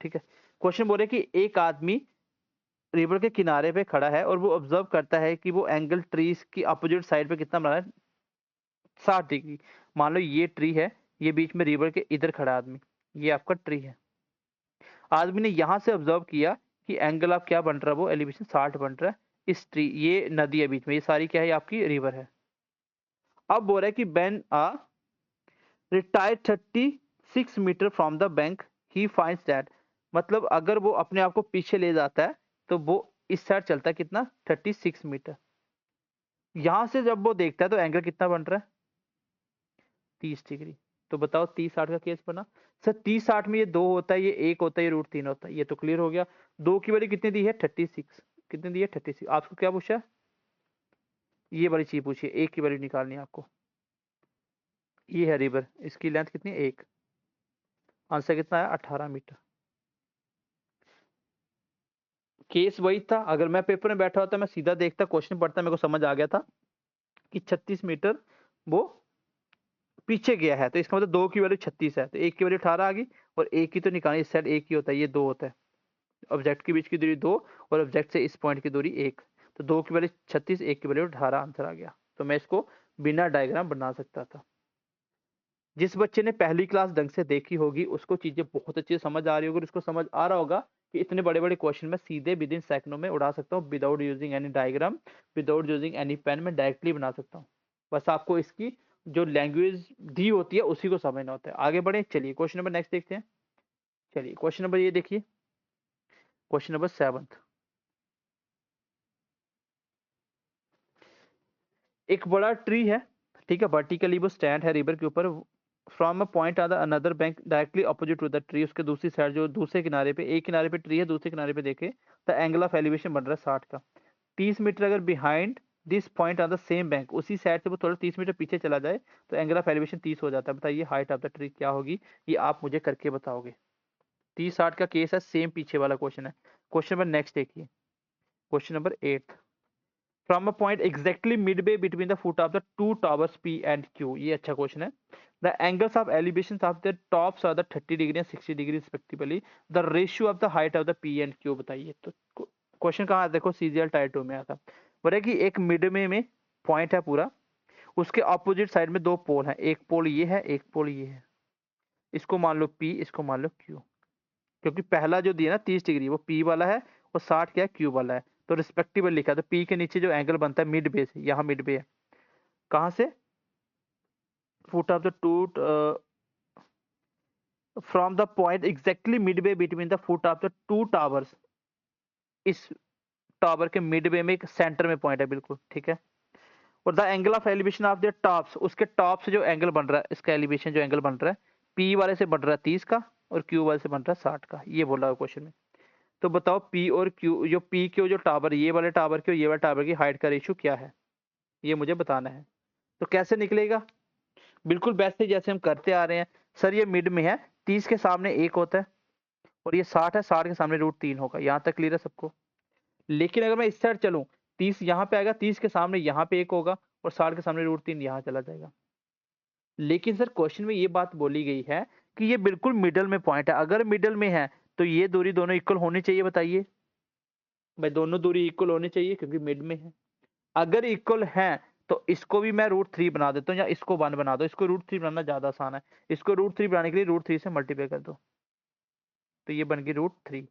ठीक है, क्वेश्चन बोल रहे कि एक आदमी रिवर के किनारे पे खड़ा है और वो ऑब्जर्व करता है कि वो एंगल ट्रीज की अपोजिट साइड पे कितना बना है, 60 डिग्री। मान लो ये ट्री है, ये बीच में रिवर के इधर खड़ा आदमी, ये आपका ट्री है। आदमी ने यहां से ऑब्जर्व किया कि एंगल आप क्या बन रहा है, वो एलिवेशन 60 बन रहा है। इस ट्री, ये नदी है बीच में, ये सारी क्या है, आपकी रिवर है। अब बोल रहा है कि when a retire 36 metre from the bank he finds that, मतलब अगर वो अपने आप को पीछे ले जाता है तो वो इस साइड चलता है कितना, 36 मीटर। यहां से जब वो देखता है तो एंगल कितना बन रहा है, 30 डिग्री। तो बताओ 30-60 का केस बना। सर 30-60 में ये 2 होता है, ये 1 होता है, ये √3 होता है, ये तो क्लियर हो गया। 2 की वैल्यू कितनी दी है, 36, कितनी दी है, 36। आपको क्या पूछा, ये वाली चीज पूछिए, 1 की वैल्यू निकालनी है आपको। ये है रिवर, इसकी लेंथ कितनी है, 1। आंसर कितना है, 18 मीटर। केस वही था, अगर मैं पेपर में बैठा होता मैं सीधा देखता, क्वेश्चन पढ़ता, मेरे को समझ आ गया था कि 36 मीटर वो पीछे गया है, तो इसका मतलब 2 की वैल्यू 36 है, तो 1 की वैल्यू 18 आ गई, और 1 की तो निकालनी, इस साइड 1 ही होता है, ये 2 होता है। ऑब्जेक्ट के बीच की दूरी 2 और ऑब्जेक्ट से इस पॉइंट की दूरी 1, तो 2 की वैल्यू 36, 1 की वैल्यू 18, आंसर आ गया। तो मैं इसको बिना डायग्राम बना सकता था। जिस बच्चे ने पहली क्लास ढंग से देखी होगी उसको चीजें बहुत अच्छी समझ आ रही होगी, उसको समझ आ रहा होगा कि इतने बड़े बड़े क्वेश्चन में सीधे विद इन सेकंडों में उड़ा सकता हूँ, without using any diagram, without using any pen, में डायरेक्टली बना सकता हूँ। बस आपको इसकी जो लैंग्वेज दी होती है उसी को समझना होता है। आगे बढ़े, चलिए क्वेश्चन नंबर नेक्स्ट देखते हैं। चलिए क्वेश्चन नंबर ये देखिए, क्वेश्चन नंबर 7। एक बड़ा ट्री है, ठीक है, वर्टिकली वो स्टैंड है रिवर के ऊपर, from a point on the another bank directly opposite to the tree, उसके दूसरी साइड, जो दूसरे किनारे पे, एक किनारे पे ट्री है, दूसरे किनारे पे देखे तो एंगल ऑफ एलिवेशन बन रहा है 60 का। 30 मीटर अगर behind this point on the same bank, उसी साइड से वो थोड़ा 30 मीटर पीछे चला जाए तो एंगल ऑफ एलिवेशन 30 हो जाता है। बताइए हाइट ऑफ द ट्री क्या होगी, ये आप मुझे करके बताओगे। 30-60 का केस है, सेम पीछे वाला क्वेश्चन है। क्वेश्चन नंबर नेक्स्ट देखिए, question number 8। From a point exactly midway between the foot of the two towers P and Q, ये अच्छा क्वेश्चन है। The angles of elevation of the tops are the 30 degree and 60 degree respectively, the ratio of the height of the P and Q बताइए। तो question कहाँ देखो, CGL type 2 में आता। बोले कि एक मिड में पॉइंट है पूरा, उसके ऑपोजिट साइड में 2 पोल हैं, एक पोल ये है, एक पोल ये है। इसको मान लो P, इसको मान लो Q। क्योंकि पहला जो दिया ना 30 डिग्री, वो P वाला है, और 60 क्या है, Q वाला है, तो रिस्पेक्टिवल लिखा है। तो P के नीचे जो एंगल बनता है मिड बे से, यहाँ मिड बे है, कहाँ से, foot of the two, from the point exactly midway between the foot of the two towers, इस टावर के मिड बे में एक सेंटर में पॉइंट है बिल्कुल, ठीक है। और the angle of elevation of the tops, उसके टॉप से जो एंगल बन रहा है, इसका एलिवेशन जो एंगल बन रहा है P वाले से बन रहा है 30 का, और Q वाले से बन रहा है 60 का, ये बोला है क्वेश्चन में। तो बताओ पी और क्यू, जो पी क्यू जो टावर, ये वाले टावर की और ये वाले टावर की हाइट का रेशियो क्या है, ये मुझे बताना है। तो कैसे निकलेगा, बिल्कुल वैसे जैसे हम करते आ रहे हैं। सर ये मिड में है, 30 के सामने 1 होता है और ये 60 है, 60 के सामने √3 होगा। यहाँ तक क्लियर है सबको। लेकिन अगर मैं इस साइड चलूं, 30 यहाँ पे आएगा, 30 के सामने यहाँ पे 1 होगा और 60 के सामने √3 यहाँ चला जाएगा। लेकिन सर क्वेश्चन में ये बात बोली गई है कि ये बिल्कुल मिडल में पॉइंट है। अगर मिडल में है तो ये दूरी दोनों इक्वल होनी चाहिए, बताइए भाई, दोनों दूरी इक्वल होनी चाहिए क्योंकि मिड में है। अगर इक्वल है तो इसको भी मैं √3 बना देता हूँ, या इसको 1 बना दो। इसको √3 बनाना ज्यादा आसान है। इसको √3 बनाने के लिए √3 से मल्टीप्लाई कर दो, तो ये बन गई √3।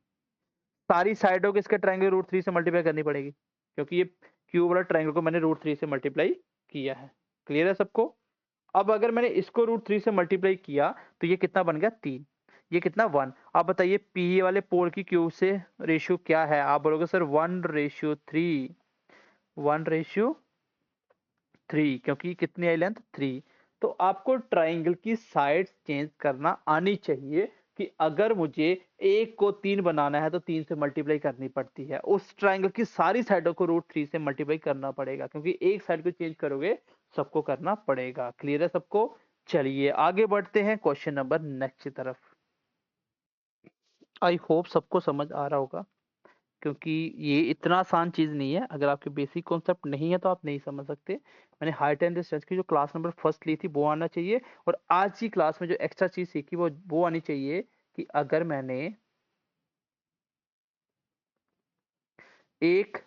सारी साइडों के इसके ट्रायंगल √3 से मल्टीप्लाई करनी पड़ेगी क्योंकि ये क्यूब वाला ट्रायंगल को मैंने √3 से मल्टीप्लाई किया है। क्लियर है सबको। अब अगर मैंने इसको √3 से मल्टीप्लाई किया तो ये कितना बन गया, 3। ये कितना, 1। आप बताइए पी वाले पोल की क्यूब से रेशियो क्या है। आप बोलोगे सर 1:3, 1:3, क्योंकि कितनी आई लेंथ, 3। तो आपको ट्राइंगल की साइड चेंज करना आनी चाहिए कि अगर मुझे 1 को 3 बनाना है तो 3 से मल्टीप्लाई करनी पड़ती है। उस ट्राइंगल की सारी साइडों को √3 से मल्टीप्लाई करना पड़ेगा क्योंकि एक साइड को चेंज करोगे सबको करना पड़ेगा। क्लियर है सबको। चलिए आगे बढ़ते हैं क्वेश्चन नंबर नेक्स्ट की तरफ। आई होप सबको समझ आ रहा होगा क्योंकि ये इतना आसान चीज नहीं है। अगर आपके बेसिक कॉन्सेप्ट नहीं है तो आप नहीं समझ सकते। मैंने हाइट एंड डिस्टेंस की जो क्लास नंबर फर्स्ट ली थी वो आना चाहिए, और आज की क्लास में जो एक्स्ट्रा चीज सीखी वो आनी चाहिए कि अगर मैंने 1,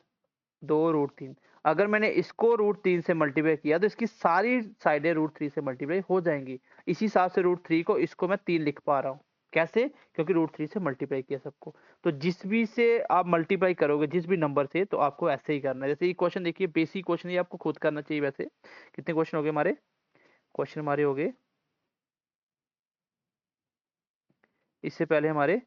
2, √3, अगर मैंने इसको √3 से मल्टीप्लाई किया तो इसकी सारी साइडें √3 से मल्टीप्लाई हो जाएंगी। इसी हिसाब से √3 को, इसको मैं 3 लिख पा रहा हूँ। कैसे, क्योंकि √3 से मल्टीप्लाई किया सबको। तो जिस भी से आप मल्टीप्लाई करोगे, जिस भी नंबर से, तो आपको ऐसे ही करना है। जैसे ये क्वेश्चन देखिए, बेसिक क्वेश्चन, ये आपको खुद करना चाहिए। वैसे कितने क्वेश्चन हो गए हमारे, क्वेश्चन हमारे हो गए, इससे पहले हमारे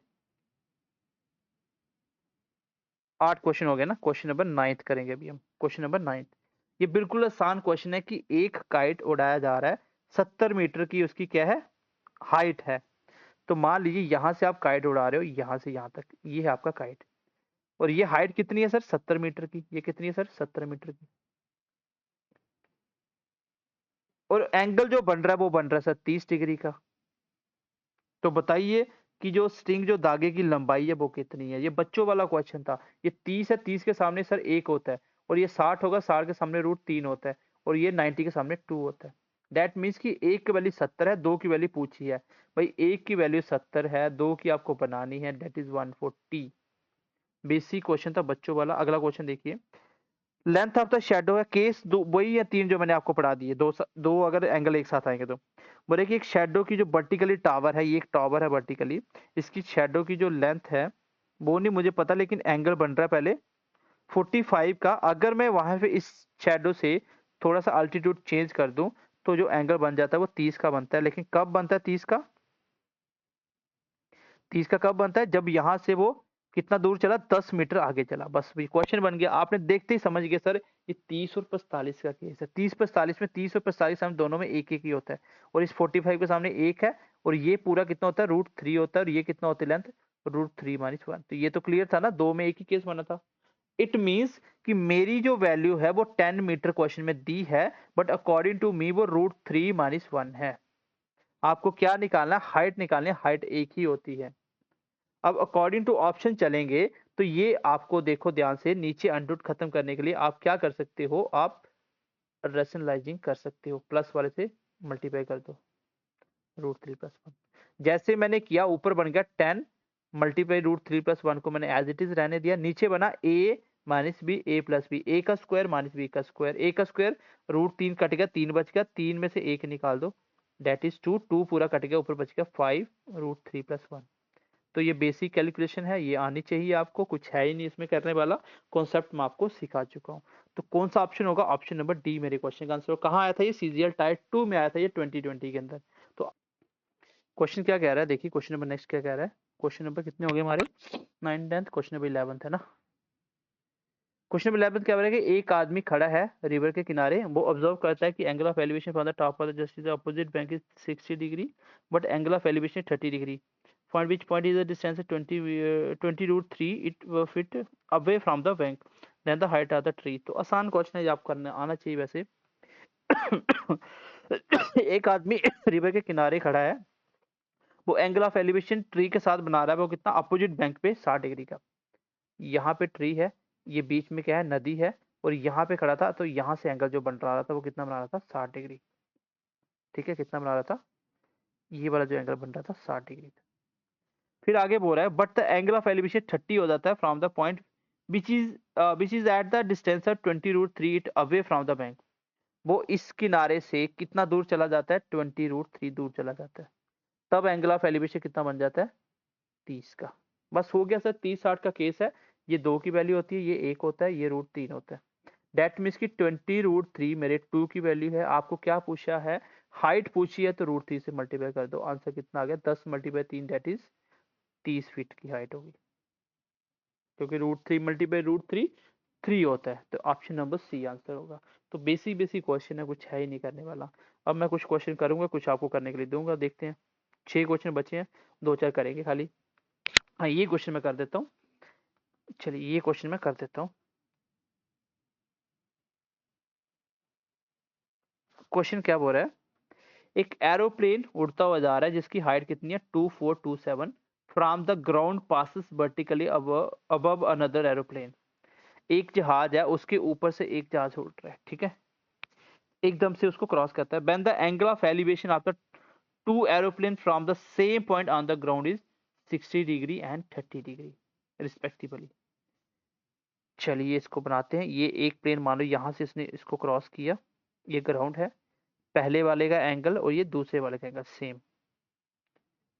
8 क्वेश्चन हो गए ना। क्वेश्चन नंबर 9 करेंगे अभी हम, क्वेश्चन नंबर 9। ये बिल्कुल आसान क्वेश्चन है कि एक काइट उड़ाया जा रहा है, 70 मीटर की उसकी क्या है, हाइट है। तो मान लीजिए यहां से आप काइट उड़ा रहे हो, यहां से यहां तक, ये है आपका काइट। और ये हाइट कितनी है सर, 70 मीटर की। ये कितनी है सर, 70 मीटर की। और एंगल जो बन रहा है वो बन रहा है सर 30 डिग्री का। तो बताइए कि जो स्ट्रिंग, जो धागे की लंबाई है वो कितनी है। ये बच्चों वाला क्वेश्चन था। ये 30 है, 30 के सामने सर 1 होता है, और ये 60 होगा, 60 के सामने √3 होता है, और ये 90 के सामने 2 होता है। दैट मीन्स कि 1 की वैल्यू 70 है, 2 की वैल्यू पूछी है। भाई 1 की वैल्यू 70 है, 2 की आपको बनानी है, दैट इज 140। बेसिक क्वेश्चन था बच्चों वाला। अगला क्वेश्चन देखिए, लेंथ ऑफ द शेडो है, केस दो वही है, 3 जो मैंने आपको पढ़ा दिए। दो अगर एंगल एक साथ आएंगे तो बोले कि एक शेडो की जो वर्टिकली टावर है, ये एक टावर है वर्टिकली, इसकी शेडो की जो लेंथ है वो नहीं मुझे पता, लेकिन एंगल बन रहा है पहले 45 का। अगर मैं वहां पे इस शेडो से थोड़ा सा अल्टीट्यूड चेंज कर दूं तो जो एंगल बन जाता है वो 30 का बनता है। लेकिन कब बनता है 30 का, 30 का कब बनता है, जब यहां से वो कितना दूर चला, 10 मीटर आगे चला। बस क्वेश्चन बन गया, आपने देखते ही समझ गए सर ये 30 और 45 का केस है। 30-45 में, 30 और 45 हम दोनों में एक एक ही होता है, और इस 45 के सामने एक है, और ये पूरा कितना होता है, √3 होता है, और ये कितना होता है लेंथ, √3-1। तो ये तो क्लियर था ना, दो में एक ही केस बना था। इट मीन्स कि मेरी जो वैल्यू है वो 10 मीटर क्वेश्चन में दी है, बट अकॉर्डिंग टू मी वो √3-1 है। आपको क्या निकालना है, हाइट निकालनी है, हाइट एक ही होती है। अब अकॉर्डिंग टू ऑप्शन चलेंगे तो ये आपको देखो ध्यान से, नीचे अंडररूट खत्म करने के लिए आप क्या कर सकते हो, आप रेशनलाइजिंग कर सकते हो, प्लस वाले से मल्टीप्लाई कर दो, √3+1। जैसे मैंने किया, ऊपर बन गया 10 मल्टीप्लाई √3+1 को मैंने एज इट इज रहने दिया, नीचे बना a minus b, a plus b, a का स्क्वायर माइनस b का स्क्वायर, a का स्क्वायर, √3 कट गया, 3 बच गया, 3 में से 1 निकाल दो, दैट इज 2, 2 पूरा कट गया, ऊपर बच गया 5 √3+1। तो ये बेसिक कैलकुलेशन है, ये आनी चाहिए आपको, कुछ है ही नहीं इसमें करने वाला, कॉन्सेप्ट मैं आपको सिखा चुका हूँ। तो कौन सा ऑप्शन होगा, ऑप्शन नंबर डी मेरे क्वेश्चन का आंसर। कहाँ आया था ये, सीजीएल टायर 2 में आया था ये, 2020 के अंदर। तो क्वेश्चन क्या कह रहा है, देखिए क्वेश्चन नंबर नेक्स्ट क्या कह रहा है। क्वेश्चन नंबर कितने हो गए हमारे, 9, 10, क्वेश्चन नंबर 11 है ना। क्वेश्चन नंबर 11 क्या बोला कि एक आदमी खड़ा है रिवर के किनारे, वो ऑब्जर्व करता है कि angle of elevation from the top of the just is opposite bank is 60 degree, but angle of elevation 30 degree. Find which point is the distance of 20 root 3 it fit away from the bank then the height of the tree। तो आसान question है, आप करने आना चाहिए वैसे। एक आदमी रिवर के किनारे खड़ा है, वो एंगल ऑफ एलिवेशन ट्री के साथ बना रहा है, वो कितना अपोजिट बैंक पे 60 डिग्री का। यहाँ पे ट्री है, ये बीच में क्या है, नदी है, और यहाँ पे खड़ा था, तो यहाँ से एंगल जो बन रहा था वो कितना बना रहा था, 60 डिग्री। ठीक है, कितना बना रहा था, ये वाला जो एंगल बन रहा था 60 डिग्री था। फिर आगे बोल रहा है but the angle of elevation 30 हो जाता है from the point which is at the distance of 20 root 3 it away from the bank. वो इस किनारे से कितना दूर चला जाता है, 20 रूट 3 दूर चला जाता है, तब एंगल ऑफ एलिवेशन कितना बन जाता है, 30 का। बस हो गया सर, 30-60 का केस है, ये 2 की वैल्यू होती है, ये 1 होता है, ये रूट 3 होता है। डेट मीन्स की 20 रूट 3 मेरे 2 की वैल्यू है। आपको क्या पूछा है, हाइट पूछी है, तो रूट 3 से मल्टीप्लाई कर दो, आंसर कितना आ गया, 10 मल्टीप्लाई 3 डेट इज 30 फीट की हाइट होगी, क्योंकि रूट 3 मल्टीप्लाई रूट 3 3 होता है, तो ऑप्शन नंबर सी आंसर होगा। तो बेसिक बेसिक क्वेश्चन है, कुछ है ही नहीं करने वाला। अब मैं कुछ क्वेश्चन करूंगा, कुछ आपको करने के लिए दूंगा, देखते हैं। 6 क्वेश्चन बचे हैं, 2-4 करेंगे खाली। हाँ, ये क्वेश्चन मैं कर देता हूँ, चलिए ये क्वेश्चन मैं कर देता हूँ। क्वेश्चन क्या बोल रहा है, एक एरोप्लेन उड़ता हुआ जा रहा है जिसकी हाइट कितनी है, 2427 from the ground passes vertically above another aeroplane. एक जहाज है, उसके ऊपर से एक जहाज उड़ रहा है, ठीक है, एकदम से उसको क्रॉस करता है। When the angle of elevation of the to aeroplane from the same point on the ground is 60 degree and 30 degree respectively. चलिए इसको बनाते हैं। ये एक प्लेन मान लो यहाँ से इसने इसको क्रॉस किया, ये ग्राउंड है, पहले वाले का एंगल और ये दूसरे वाले का एंगल सेम,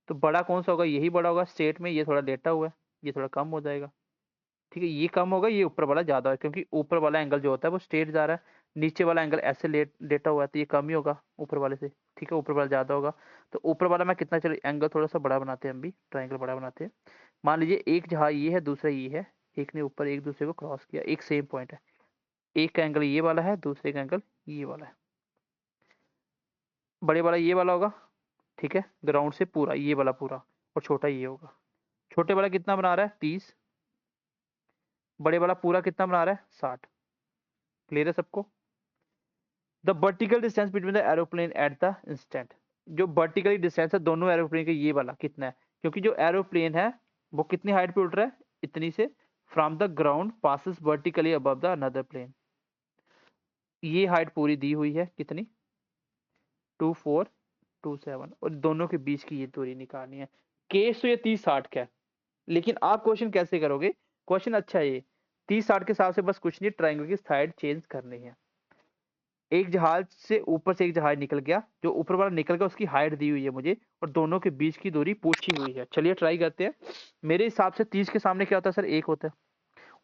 तो बड़ा कौन सा होगा, यही बड़ा होगा स्टेट में, ये थोड़ा लेटा हुआ है, ये थोड़ा कम हो जाएगा। ठीक है, ये कम होगा, ये ऊपर वाला ज्यादा है, क्योंकि ऊपर वाला एंगल जो होता है वो स्ट्रेट जा रहा है, नीचे वाला एंगल ऐसे लेटा हुआ है, तो ये कम ही होगा ऊपर वाले से। ठीक है, ऊपर वाला ज्यादा होगा, तो ऊपर वाला मैं कितना, चलो एंगल थोड़ा सा बड़ा बनाते हैं, हम भी ट्राइंगल बड़ा बनाते हैं। मान लीजिए एक जहाँ ये है, दूसरा ये है, एक ने ऊपर एक दूसरे को क्रॉस किया, एक सेम पॉइंट है, एक का एंगल ये वाला है, दूसरे का एंगल ये वाला है, बड़े वाला ये वाला होगा, ठीक है, ग्राउंड से पूरा ये वाला पूरा, और छोटा ये होगा। छोटे वाला कितना बना रहा है, 30, बड़े वाला पूरा कितना बना रहा है, 60। क्लियर है सबको। The vertical distance between the aeroplane at the instant, जो वर्टिकली डिस्टेंस है दोनों एरोप्लेन के, ये वाला कितना है, क्योंकि जो एरोप्लेन है वो कितनी हाइट पे उड़ रहा है, इतनी से, from the ground passes vertically above the another plane. ये हाइट पूरी दी हुई है कितनी, 2427, और दोनों के बीच की ये दूरी निकालनी है। केस तो ये 30-60 का है, लेकिन आप क्वेश्चन कैसे करोगे, क्वेश्चन अच्छा है ये, 30-60 के हिसाब से बस कुछ नहीं, ट्राइंगल की साइड चेंज करनी है। एक जहाज से ऊपर से एक जहाज निकल गया, जो ऊपर वाला निकल गया उसकी हाइट दी हुई है मुझे, और दोनों के बीच की दूरी पूछी हुई है। चलिए ट्राई करते हैं। मेरे हिसाब से 30 के सामने क्या होता है सर, 1 होता है,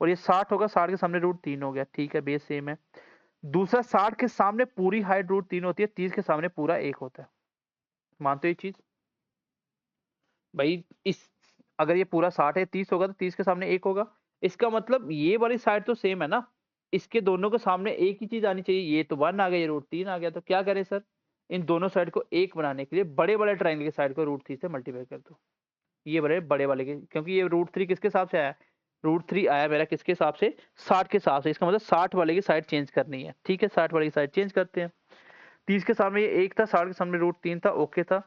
और ये 60 होगा, 60 के सामने रूट 3 हो गया, ठीक है, बेस सेम है। दूसरा 60 के सामने पूरी हाइट रूट 3 होती है, 30 के सामने पूरा 1 होता है। मानते हो ये चीज भाई, इस अगर ये पूरा 60 है, 30 होगा, तो 30 के सामने 1 होगा, इसका मतलब ये वाली साइड तो सेम है ना, इसके दोनों के सामने एक ही चीज आनी चाहिए। ये तो 1 आ गया, ये रूट 3 आ गया, तो क्या करें सर, इन दोनों साइड को एक बनाने के लिए बड़े वाले ट्राइंगल की साइड को रूट 3 से मल्टीप्लाई कर दो। ये बड़े बड़े वाले के, क्योंकि ये रूट 3 किसके हिसाब से आया, रूट 3 आया मेरा किसके हिसाब से, 60 के हिसाब से, इसका मतलब 60 वाले की साइड चेंज करनी है। ठीक है, 60 वाले की साइड चेंज करते हैं। 30 के सामने ये 1 था, 60 के सामने रूट 3 था, ओके था।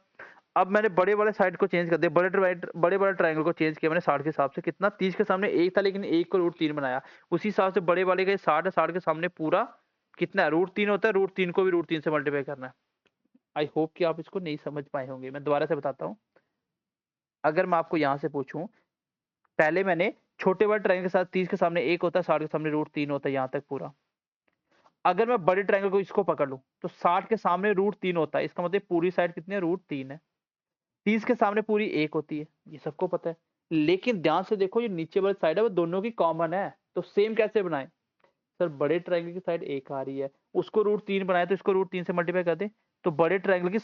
अब मैंने बड़े वाले साइड को चेंज कर दिया, बड़े बड़े ट्राइंगल को चेंज किया मैंने 60 के हिसाब से, कितना, 30 के सामने 1 था, लेकिन 1 को रूट 3 बनाया, उसी हिसाब से बड़े वाले का 60 है, 60 के सामने पूरा कितना है, रूट 3 होता है, रूट 3 को भी रूट 3 से मल्टीप्लाई करना है। आई होप कि आप इसको नहीं समझ पाए होंगे, मैं दोबारा से बताता हूँ। अगर मैं आपको यहाँ से पूछूं, पहले मैंने छोटे वाले ट्राइंगल के साथ 30 के सामने 1 होता है, 60 के सामने रूट 3 होता है, यहाँ तक पूरा। अगर मैं बड़े ट्राइंगल को इसको पकड़ लूं, तो 60 के सामने रूट 3 होता है, इसका मतलब पूरी साइड कितनी है, रूट 3 है। 30 के सामने पूरी 1 होती है, ये सबको पता है। लेकिन ध्यान से देखो, ये नीचे वाली साइड है वो दोनों की कॉमन है, तो सेम कैसे बनाए सर, बड़े ट्राइंगल की साइड 1 आ रही है, उसको रूट 3 बनाए, तो इसको रूट 3 से मल्टीप्लाई कर दे, तो बड़े ट्राइंगल की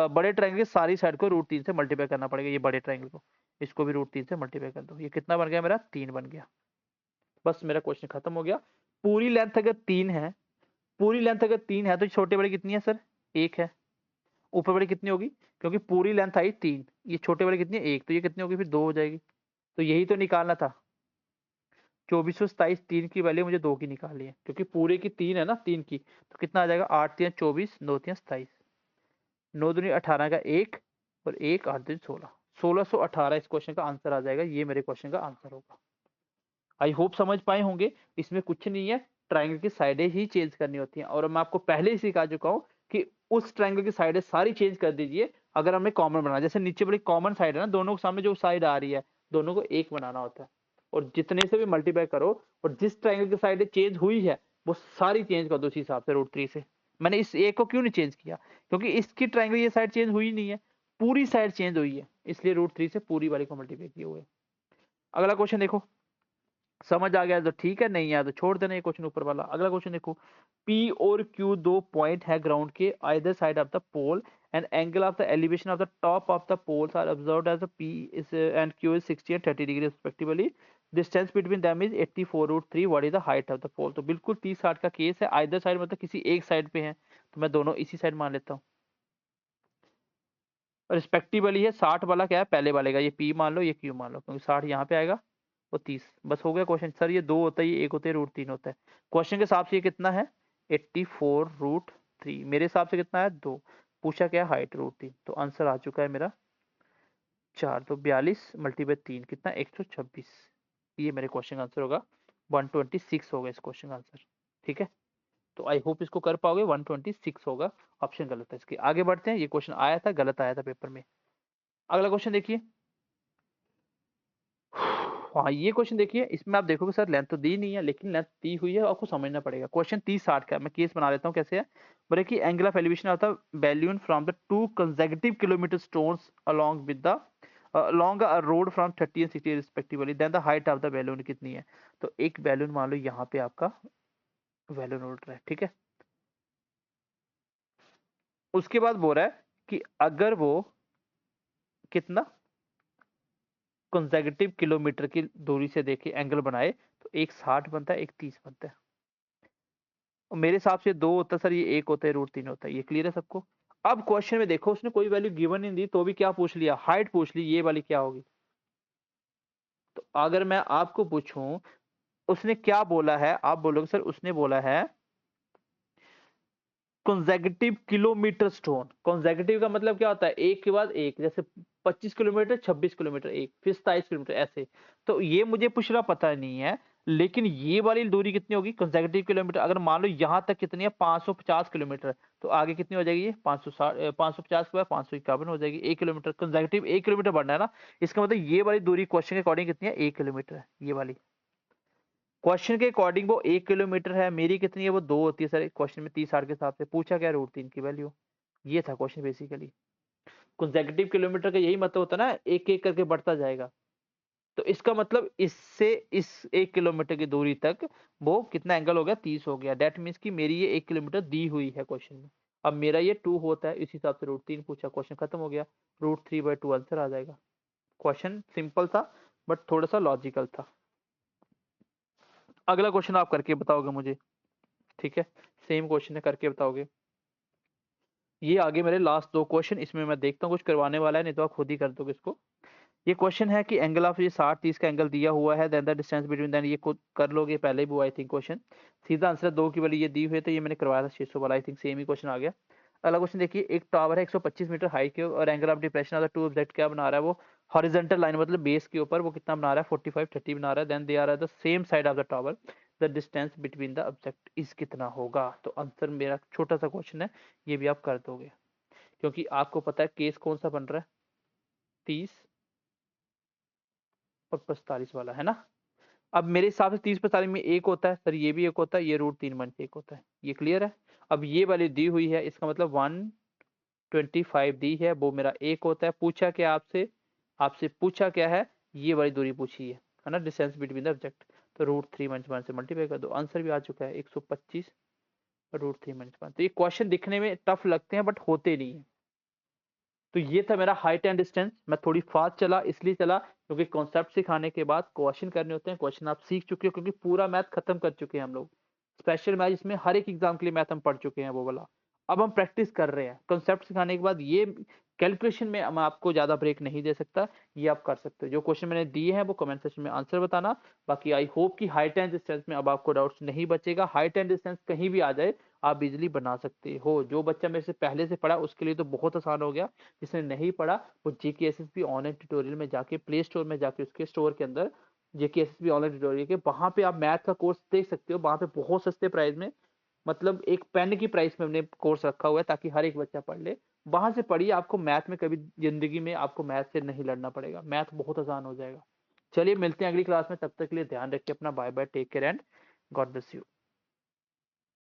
बड़े ट्राइंगल की सारी साइड को रूट 3 से मल्टीप्लाई करना पड़ेगा, ये बड़े ट्राइंगल को, इसको भी रूट 3 से मल्टीप्लाई कर दो। ये कितना बन गया मेरा, 3 बन गया। बस मेरा क्वेश्चन खत्म हो गया। पूरी लेंथ अगर 3 है, पूरी लेंथ अगर 3 है, तो छोटे बड़े कितनी है सर, 1 है, ऊपर बड़ी कितनी होगी, क्योंकि पूरी लेंथ आई 3, ये छोटे वाले कितनी है 1, तो ये कितनी होगी फिर 2 हो जाएगी। तो यही तो निकालना था। 2427 3 की वैल्यू मुझे 2 की निकालनी है, क्योंकि पूरे की 3 है ना, 3 की, तो कितना आ जाएगा 8 3 24, 9 3 27, 9 दूनी 18 का 1 और 1 8 दिन 16, 1618 इस क्वेश्चन का आंसर आ जाएगा। ये मेरे क्वेश्चन का आंसर होगा। आई होप समझ पाए होंगे। इसमें कुछ नहीं है, ट्रायंगल की साइडें ही चेंज करनी होती हैं, और मैं आपको पहले ही सिखा चुका हूँ कि उस ट्रायंगल की साइडें सारी चेंज कर दीजिए अगर हमें कॉमन बनाना। जैसे नीचे बड़ी कॉमन साइड है ना, दोनों के सामने जो साइड आ रही है दोनों को एक बनाना होता है, और जितने से भी मल्टीप्लाई करो, और जिस ट्रायंगल की साइड चेंज हुई है वो सारी चेंज कर दो उसी हिसाब से √3 से। मैंने इस एक को क्यों नहीं चेंज किया, क्योंकि इसकी ट्रायंगल ये साइड चेंज हुई नहीं है, पूरी साइड चेंज हुई है, इसलिए √3 से पूरी वाली को मल्टीप्लाई किए हुए। अगला क्वेश्चन देखो, समझ आ गया तो ठीक है, नहीं आया तो छोड़ देना ये क्वेश्चन ऊपर वाला। अगला क्वेश्चन देखो, P और Q दो पॉइंट है ग्राउंड के either side of the pole and angle of the elevation of the top of the poles are observed as P is and Q is 60 and 30 degree respectively. Distance between them is 84√3। What is the height of the pole. तो बिल्कुल 30-60 का case है, either side मतलब किसी एक side पे है, तो मैं दोनों इसी साइड मान लेता हूँ। रिस्पेक्टिवली है, 60 वाला क्या है पहले वाले का, ये P मान लो ये Q मान लो, क्योंकि 60 यहाँ पे आएगा वो 30, बस हो गया क्वेश्चन। सर ये 2 होता है, ये 1 होता है, √3 होता है। क्वेश्चन के हिसाब से ये कितना है 84√3, मेरे हिसाब से कितना है 2, पूछा क्या हाइट √3, तो आंसर आ चुका है मेरा 4, तो 42 मल्टीप्लाई 3 कितना 126। ये मेरे क्वेश्चन का आंसर होगा, 126 होगा इस क्वेश्चन का आंसर। ठीक है, तो आई होप इसको कर पाओगे, 126 होगा, ऑप्शन गलत है इसके। आगे बढ़ते हैं, ये क्वेश्चन आया था, गलत आया था पेपर में। अगला क्वेश्चन देखिए, हाँ ये क्वेश्चन देखिए, इसमें आप देखोगे सर लेंथ तो दी नहीं है, लेकिन लेंथ दी हुई है, आपको समझना पड़ेगा। क्वेश्चन 30-60 का, मैं केस बना लेता हूँ कैसे है। बोले कि angle of elevation of the balloon from the 2 consecutive kilometre stones along with the along a road from 30 and 60 respectively, then the height of the balloon कितनी है। तो एक बैलून मान लो यहाँ पे आपका बैलून उड़ रहा है, ठीक है। उसके बाद बोल रहा है कि अगर वो कितना कंसेक्यूटिव किलोमीटर की दूरी से देखे एंगल बनाए, तो एक 60 बनता है, एक 30 बनता है। और मेरे हिसाब से 2 होता है सर, ये 1 होता है, √3 होता है। ये क्लियर है सबको। अब क्वेश्चन में देखो, उसने कोई वैल्यू गिवन नहीं दी, तो भी क्या पूछ लिया, हाइट पूछ ली, ये वाली क्या होगी। तो अगर मैं आपको पूछूं उसने क्या बोला है, आप बोलोगे सर उसने बोला है कंसेक्यूटिव किलोमीटर स्टोन। कंसेक्यूटिव का मतलब क्या होता है, एक के बाद एक, जैसे 25 किलोमीटर 26 किलोमीटर एक, फिर 27 किलोमीटर ऐसे। तो ये मुझे पूरा पता नहीं है, लेकिन ये वाली दूरी कितनी होगी कंसेक्यूटिव किलोमीटर। अगर मान लो यहाँ तक कितनी है 550 किलोमीटर, तो आगे कितनी हो जाएगी ये 560, 550 के बाद 551 हो जाएगी। 1 किलोमीटर कंसेक्यूटिव 1 किलोमीटर बढ़ना है ना, इसका मतलब ये वाली दूरी क्वेश्चन के अकॉर्डिंग कितनी है 1 किलोमीटर है। ये वाली क्वेश्चन के अकॉर्डिंग वो 1 किलोमीटर है, मेरी कितनी है वो 2 होती है सर। क्वेश्चन में 30-60 के हिसाब से पूछा क्या √3 की वैल्यू। ये था क्वेश्चन बेसिकली। कंसेक्यूटिव किलोमीटर का यही मतलब होता है ना, एक एक करके बढ़ता जाएगा। तो इसका मतलब इससे इस 1 किलोमीटर की दूरी तक वो कितना एंगल हो गया 30 हो गया। दैट मीन्स कि मेरी ये 1 किलोमीटर दी हुई है क्वेश्चन में। अब मेरा ये 2 होता है, इस हिसाब से √3 पूछा, क्वेश्चन खत्म हो गया, √3/2 आंसर आ जाएगा। क्वेश्चन सिंपल था बट थोड़ा सा लॉजिकल था। अगला क्वेश्चन आप करके बताओगे मुझे, ठीक है, सेम क्वेश्चन है, करके बताओगे। ये आगे मेरे लास्ट 2 क्वेश्चन, इसमें मैं देखता हूँ कुछ करवाने वाला है, नहीं तो आप खुद ही कर दोगे इसको। ये क्वेश्चन है कि एंगल ऑफ ये 60-30 का एंगल दिया हुआ है, then the distance between, then ये खुद कर लोगे, पहले भी हुआ आई थिंक क्वेश्चन। सीधा आंसर 2 की वाली ये दी हुई है, तो ये मैंने करवाया था 600 वाला, आई थिंक सेम ही क्वेश्चन आ गया। अगला क्वेश्चन देखिए, एक टावर है 125 मीटर हाइट के, और angle of depression of the to object क्या बना रहा है वो, हॉरिजॉन्टल लाइन मतलब बेस के ऊपर, वो कितना बना रहा है 45-30 बना रहा है। Then they are at the same side of the tower, the distance between the object is कितना होगा। तो आंसर मेरा छोटा सा क्वेश्चन है, ये भी आप कर दोगे, क्योंकि आपको पता है केस कौन सा बन रहा है 30 और 45 वाला, है ना। अब मेरे हिसाब से 30-45 में एक होता है सर, ये भी एक होता है, ये √3 बन के एक होता है। ये क्लियर है। अब ये वाली दी हुई है, इसका मतलब 125 दी है, वो मेरा एक होता है। पूछा क्या आपसे, आपसे पूछा क्या है, ये वाली दूरी पूछी है ना, डिस्टेंस बिटवीन द ऑब्जेक्ट। तो √3 से मल्टीप्लाई कर दो, आंसर भी आ चुका है 125 √3 तो ये क्वेश्चन दिखने में टफ लगते हैं बट होते नहीं है। तो ये था मेरा हाइट एंड डिस्टेंस। मैं थोड़ी फास्ट चला, इसलिए चला क्योंकि कॉन्सेप्ट सिखाने के बाद क्वेश्चन करने होते हैं। क्वेश्चन आप सीख चुके हो, क्योंकि पूरा मैथ खत्म कर चुके हैं हम लोग। स्पेशल मैथ इसमें हर एक एग्जाम के लिए मैथ हम पढ़ चुके हैं वो वाला। अब हम प्रैक्टिस कर रहे हैं कॉन्सेप्ट सिखाने के बाद। ये कैलकुलेशन में मैं आपको ज़्यादा ब्रेक नहीं दे सकता, ये आप कर सकते हो। जो क्वेश्चन मैंने दिए हैं वो कमेंट सेक्शन में आंसर बताना। बाकी आई होप कि हाइट एंड डिस्टेंस में अब आपको डाउट्स नहीं बचेगा। हाइट एंड डिस्टेंस कहीं भी आ जाए, आप इज़िली बना सकते हो। जो बच्चा मेरे से पहले से पढ़ा उसके लिए तो बहुत आसान हो गया, जिसने नहीं पढ़ा वो जेकेएसएसबी ऑनलाइन ट्यूटोरियल में जाके प्ले स्टोर में जाके उसके स्टोर के अंदर जेकेएसएसबी ऑनलाइन ट्यूटोरियल के वहाँ पे आप मैथ का कोर्स देख सकते हो। वहाँ पे बहुत सस्ते प्राइस में, मतलब एक पेन की प्राइस में हमने कोर्स रखा हुआ है ताकि हर एक बच्चा पढ़ ले। वहां से पढ़िए, आपको मैथ में कभी जिंदगी में आपको मैथ से नहीं लड़ना पड़ेगा, मैथ बहुत आसान हो जाएगा। चलिए मिलते हैं अगली क्लास में, तब तक के लिए ध्यान रखिए अपना। Bye bye, take care and God bless you.